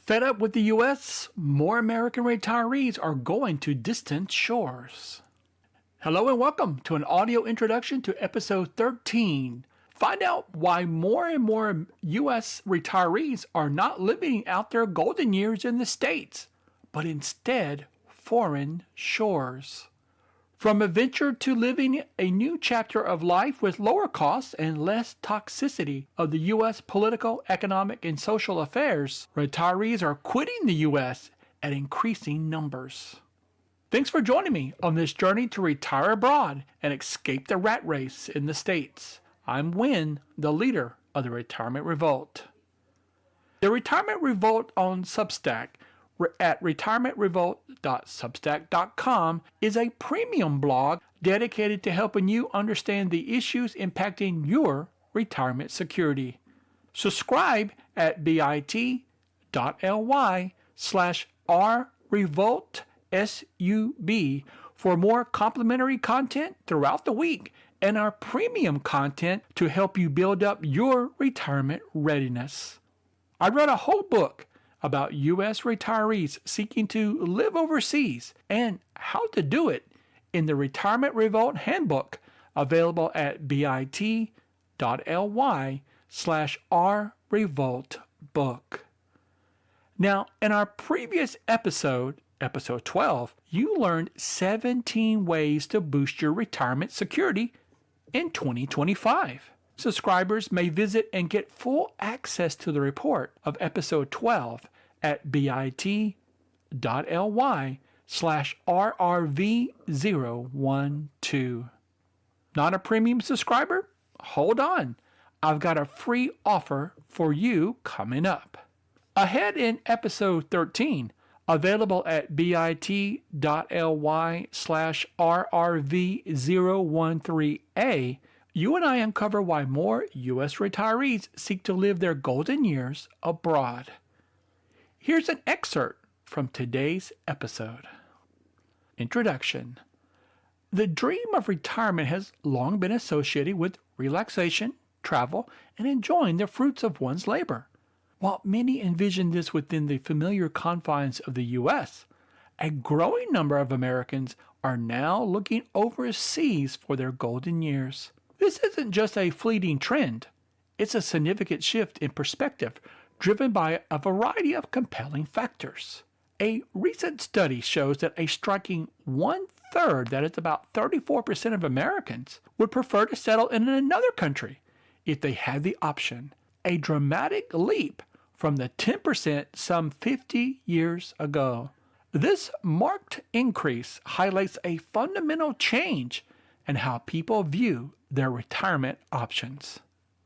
Fed up with the U.S., more American retirees are going to distant shores. Hello and welcome to an audio introduction to episode 13. Find out why more and more U.S. retirees are not living out their golden years in the States, but instead foreign shores. From adventure to living a new chapter of life with lower costs and less toxicity of the U.S. political, economic, and social affairs, retirees are quitting the U.S. at increasing numbers. Thanks for joining me on this journey to retire abroad and escape the rat race in the States. I'm Win, the leader of the Retirement Revolt. The Retirement Revolt on Substack at retirementrevolt.substack.com is a premium blog dedicated to helping you understand the issues impacting your retirement security. Subscribe at bit.ly/rrevoltsub for more complimentary content throughout the week and our premium content to help you build up your retirement readiness. I wrote a whole book about U.S. retirees seeking to live overseas and how to do it in the Retirement Revolt Handbook, available at bit.ly/rrevoltbook. Now, in our previous episode 12, you learned 17 ways to boost your retirement security in 2025. Subscribers may visit and get full access to the report of episode 12 at bit.ly/rrv012. Not a premium subscriber? Hold on. I've got a free offer for you coming up. Ahead in episode 13, available at bit.ly/rrv013A, you and I uncover why more U.S. retirees seek to live their golden years abroad. Here's an excerpt from today's episode. Introduction. The dream of retirement has long been associated with relaxation, travel, and enjoying the fruits of one's labor. While many envision this within the familiar confines of the U.S., a growing number of Americans are now looking overseas for their golden years. This isn't just a fleeting trend. It's a significant shift in perspective driven by a variety of compelling factors. A recent study shows that a striking one-third, that is about 34% of Americans, would prefer to settle in another country if they had the option, a dramatic leap from the 10% some 50 years ago. This marked increase highlights a fundamental change in how people view their retirement options.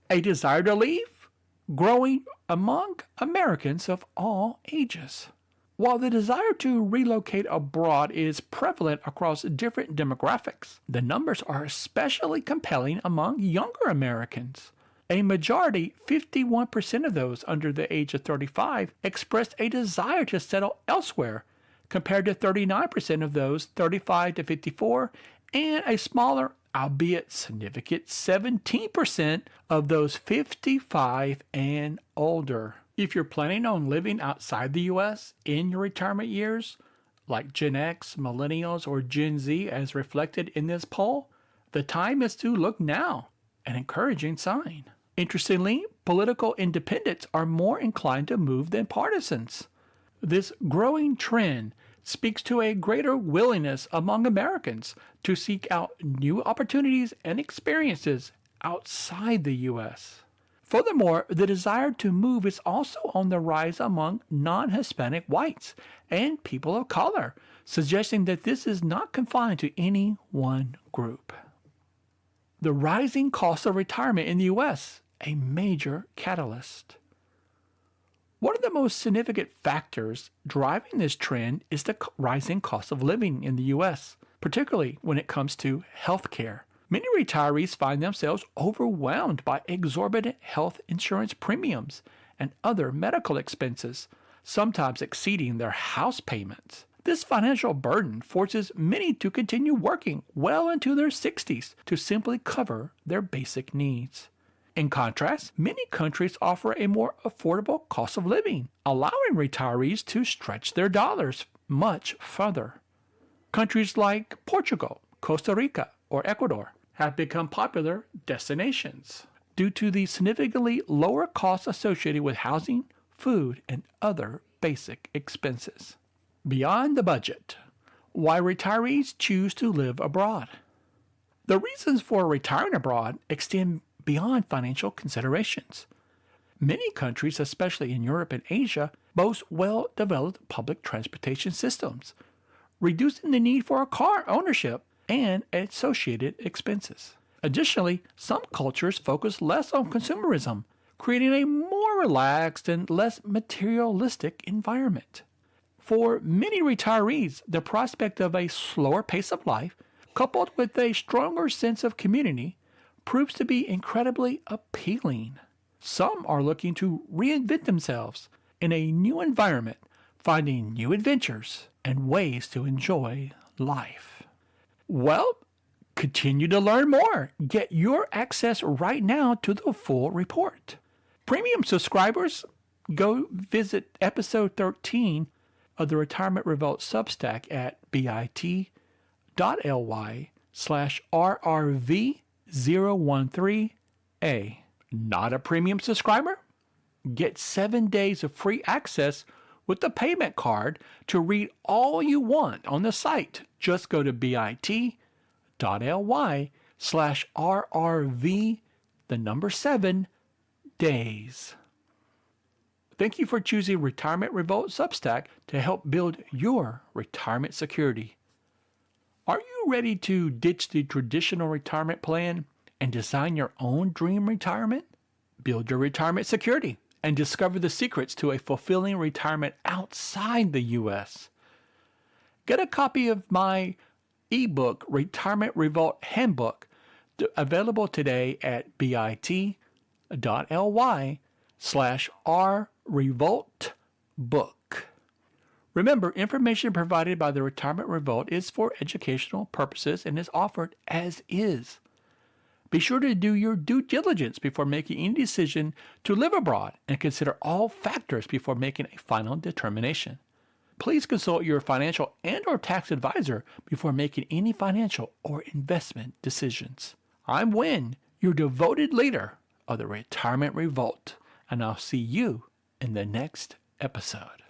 A desire to leave growing among Americans of all ages. While the desire to relocate abroad is prevalent across different demographics, the numbers are especially compelling among younger Americans. A majority, 51% of those under the age of 35, expressed a desire to settle elsewhere, compared to 39% of those 35 to 54, and a smaller, albeit significant, 17% of those 55 and older. If you're planning on living outside the U.S. in your retirement years, like Gen X, Millennials, or Gen Z as reflected in this poll, the time is to look now, an encouraging sign. Interestingly, political independents are more inclined to move than partisans. This growing trend speaks to a greater willingness among Americans to seek out new opportunities and experiences outside the U.S. Furthermore, the desire to move is also on the rise among non-Hispanic whites and people of color, suggesting that this is not confined to any one group. The rising cost of retirement in the U.S., a major catalyst. One of the most significant factors driving this trend is the rising cost of living in the U.S., particularly when it comes to health care. Many retirees find themselves overwhelmed by exorbitant health insurance premiums and other medical expenses, sometimes exceeding their house payments. This financial burden forces many to continue working well into their 60s to simply cover their basic needs. In contrast, many countries offer a more affordable cost of living, allowing retirees to stretch their dollars much further. Countries like Portugal, Costa Rica, or Ecuador have become popular destinations due to the significantly lower costs associated with housing, food, and other basic expenses. Beyond the budget, why retirees choose to live abroad. The reasons for retiring abroad extend beyond financial considerations. Many countries, especially in Europe and Asia, boast well-developed public transportation systems, reducing the need for a car ownership and associated expenses. Additionally, some cultures focus less on consumerism, creating a more relaxed and less materialistic environment. For many retirees, the prospect of a slower pace of life, coupled with a stronger sense of community, proves to be incredibly appealing. Some are looking to reinvent themselves in a new environment, finding new adventures and ways to enjoy life. Well, continue to learn more. Get your access right now to the full report. Premium subscribers, go visit episode 13 of the Retirement Revolt Substack at bit.ly/RRV013A. Not a premium subscriber? Get 7 days of free access with the payment card to read all you want on the site. Just go to bit.ly/RRV7 days. Thank you for choosing Retirement Revolt Substack to help build your retirement security. Are you ready to ditch the traditional retirement plan and design your own dream retirement? Build your retirement security and discover the secrets to a fulfilling retirement outside the U.S. Get a copy of my ebook, Retirement Revolt Handbook, available today at bit.ly/rrevoltbook. Remember, information provided by the Retirement Revolt is for educational purposes and is offered as is. Be sure to do your due diligence before making any decision to live abroad and consider all factors before making a final determination. Please consult your financial and/or tax advisor before making any financial or investment decisions. I'm Win, your devoted leader of the Retirement Revolt, and I'll see you in the next episode.